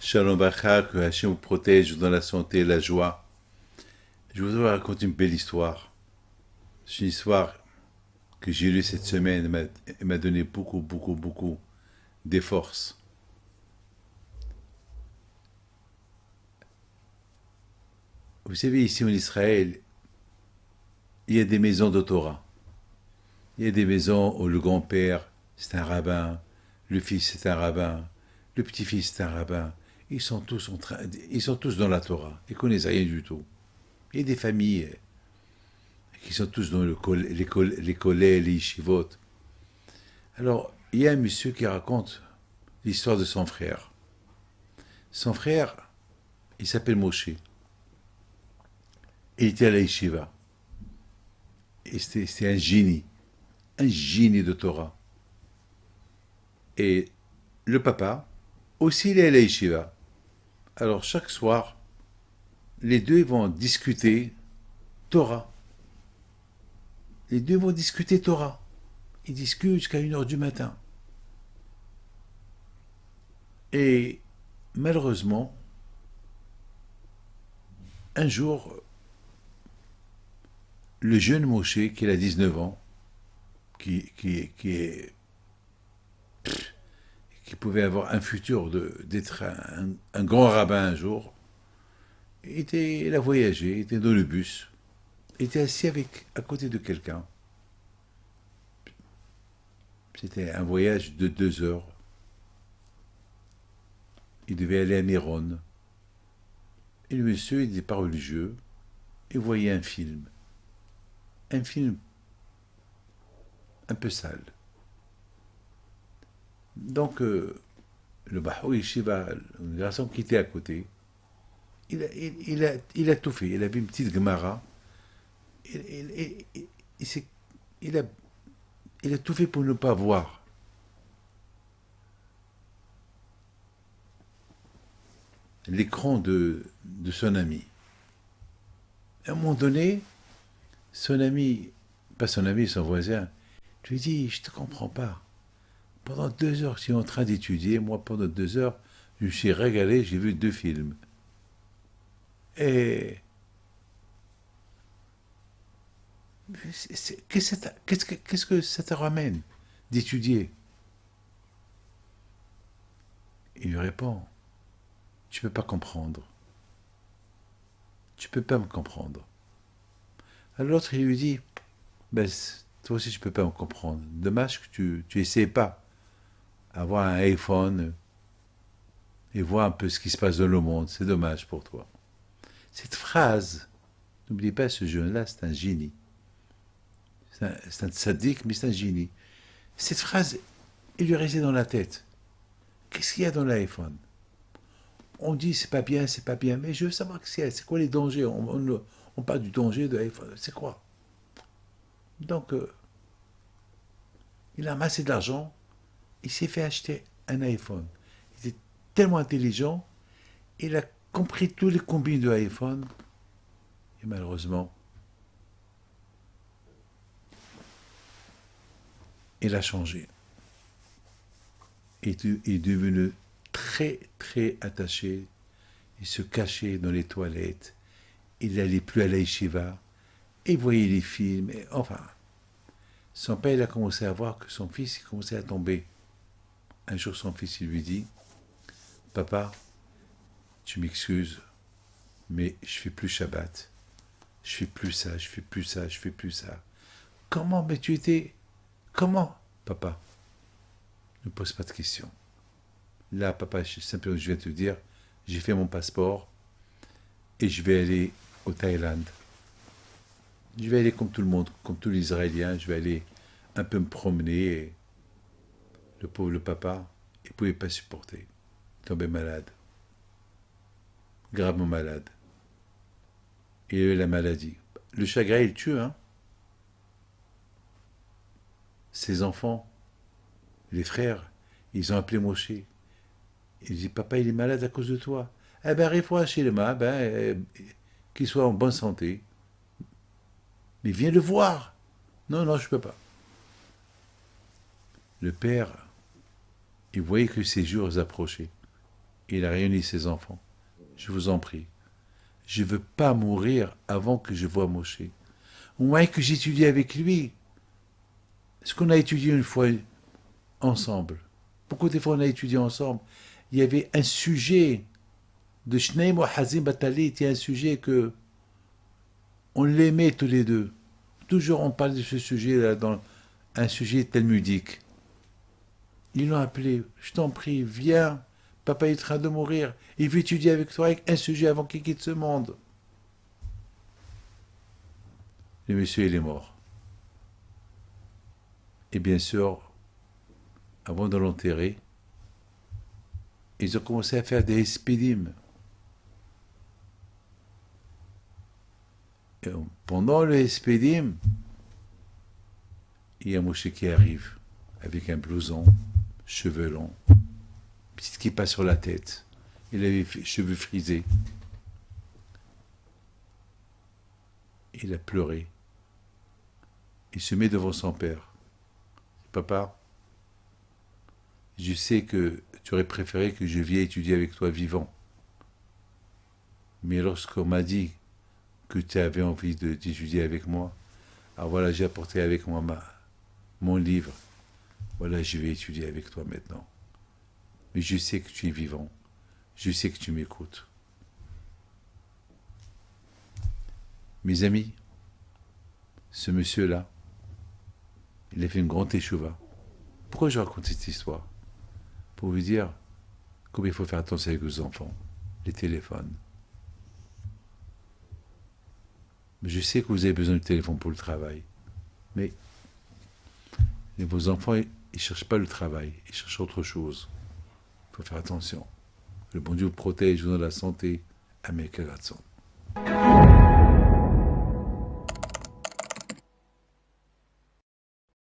Shalom Bacha, que Hachem vous protège dans la santé et la joie. Je voudrais vous raconter une belle histoire. C'est une histoire que j'ai lue cette semaine et m'a donné beaucoup, beaucoup, beaucoup de force. Vous savez, ici en Israël, il y a des maisons de Torah. Il y a des maisons où le grand-père, c'est un rabbin, le fils, c'est un rabbin, le petit-fils, c'est un rabbin. Ils sont tous dans la Torah. Ils connaissent rien du tout. Il y a des familles qui sont tous dans les collèges, les yeshivot. Alors, il y a un monsieur qui raconte l'histoire de son frère. Son frère, il s'appelle Moshe. Il était à la yeshiva. Et c'était un génie de Torah. Et le papa, aussi, il est à la yeshiva. Alors, chaque soir, les deux vont discuter Torah. Les deux vont discuter Torah. Ils discutent jusqu'à 1 heure du matin. Et malheureusement, un jour, le jeune Moshe, qui a 19 ans, qui pouvait avoir un futur d'être un grand rabbin un jour, il a voyagé, il était dans le bus, il était assis à côté de quelqu'un. C'était un voyage de 2 heures. Il devait aller à Méron. Et le monsieur, il n'était pas religieux, il voyait un film. Un film un peu sale. Donc, le Bahou Yeshiva, le garçon qui était à côté, il a tout fait. Il avait une petite Gemara. Il, s'est- il a, il a tout fait pour ne pas voir l'écran de son ami. À un moment donné, son ami, pas son ami, son voisin, lui dit, je ne te comprends pas. Pendant 2 heures, je suis en train d'étudier. Moi, pendant 2 heures, je me suis régalé, j'ai vu 2 films. Et qu'est-ce que ça te ramène d'étudier? Il lui répond, tu ne peux pas comprendre. Tu ne peux pas me comprendre. Alors l'autre, il lui dit, ben, toi aussi, tu ne peux pas me comprendre. Dommage que tu n'essaies pas avoir un iPhone et voir un peu ce qui se passe dans le monde. C'est dommage pour toi. Cette phrase, n'oublie pas, ce jeune-là, c'est un génie. C'est un sadique, mais c'est un génie. Cette phrase, il lui restait dans la tête. Qu'est-ce qu'il y a dans l'iPhone? On dit c'est pas bien, mais je veux savoir ce qu'il y a. C'est quoi les dangers? On parle du danger de l'iPhone. C'est quoi? Donc, il a amassé de l'argent, il s'est fait acheter un iPhone. Il était tellement intelligent, il a compris tous les combines de iPhone, et malheureusement, il a changé. Il est devenu très, très attaché. Il se cachait dans les toilettes. Il n'allait plus à la yeshiva. Il voyait les films. Et, enfin, son père, il a commencé à voir que son fils, il commençait à tomber. Un jour, son fils, il lui dit, papa, tu m'excuses, mais je fais plus Shabbat. Je fais plus ça, je fais plus ça, je fais plus ça. Comment? Mais tu étais... Comment? Papa, ne pose pas de questions. Là, papa, simplement, je viens te dire, j'ai fait mon passeport et je vais aller au Thaïlande. Je vais aller comme tout le monde, comme tous les Israéliens, je vais aller un peu me promener. Et le pauvre papa, il ne pouvait pas supporter. Il tombait malade, gravement malade. Il avait la maladie. Le chagrin, il tue, hein. Ses enfants, les frères, ils ont appelé Moshe. Il dit, papa, il est malade à cause de toi. Eh ben, arrive-toi chez le ma, qu'il soit en bonne santé. Mais viens le voir. Non, non, je ne peux pas. Le père, il voyait que ses jours approchaient. Il a réuni ses enfants. Je vous en prie. Je ne veux pas mourir avant que je voie Moshe. Au moins que j'étudie avec lui. Ce qu'on a étudié une fois ensemble. Beaucoup de fois on a étudié ensemble. Il y avait un sujet de Shneim ou Hazim Batalit. Il y a un sujet que on l'aimait tous les deux. Toujours on parle de ce sujet-là dans un sujet talmudique. Ils l'ont appelé. Je t'en prie, viens. Papa est en train de mourir. Il veut étudier avec toi avec un sujet avant qu'il quitte ce monde. Le monsieur, il est mort. Et bien sûr, avant de l'enterrer, ils ont commencé à faire des espédimes. Et pendant le espédim, il y a Moshe qui arrive avec un blouson, cheveux longs, petite kippa sur la tête. Il avait les cheveux frisés. Il a pleuré. Il se met devant son père. Papa, je sais que tu aurais préféré que je vienne étudier avec toi vivant. Mais lorsqu'on m'a dit que tu avais envie d'étudier avec moi, alors voilà, j'ai apporté avec moi mon livre. Voilà, je vais étudier avec toi maintenant. Mais je sais que tu es vivant. Je sais que tu m'écoutes. Mes amis, ce monsieur-là, il a fait une grande échouva. Pourquoi je raconte cette histoire? Pour vous dire combien il faut faire attention avec vos enfants, les téléphones. Mais je sais que vous avez besoin du téléphone pour le travail. Mais vos enfants, ils ne cherchent pas le travail, ils cherchent autre chose. Il faut faire attention. Le bon Dieu vous protège, vous donne la santé. Amen.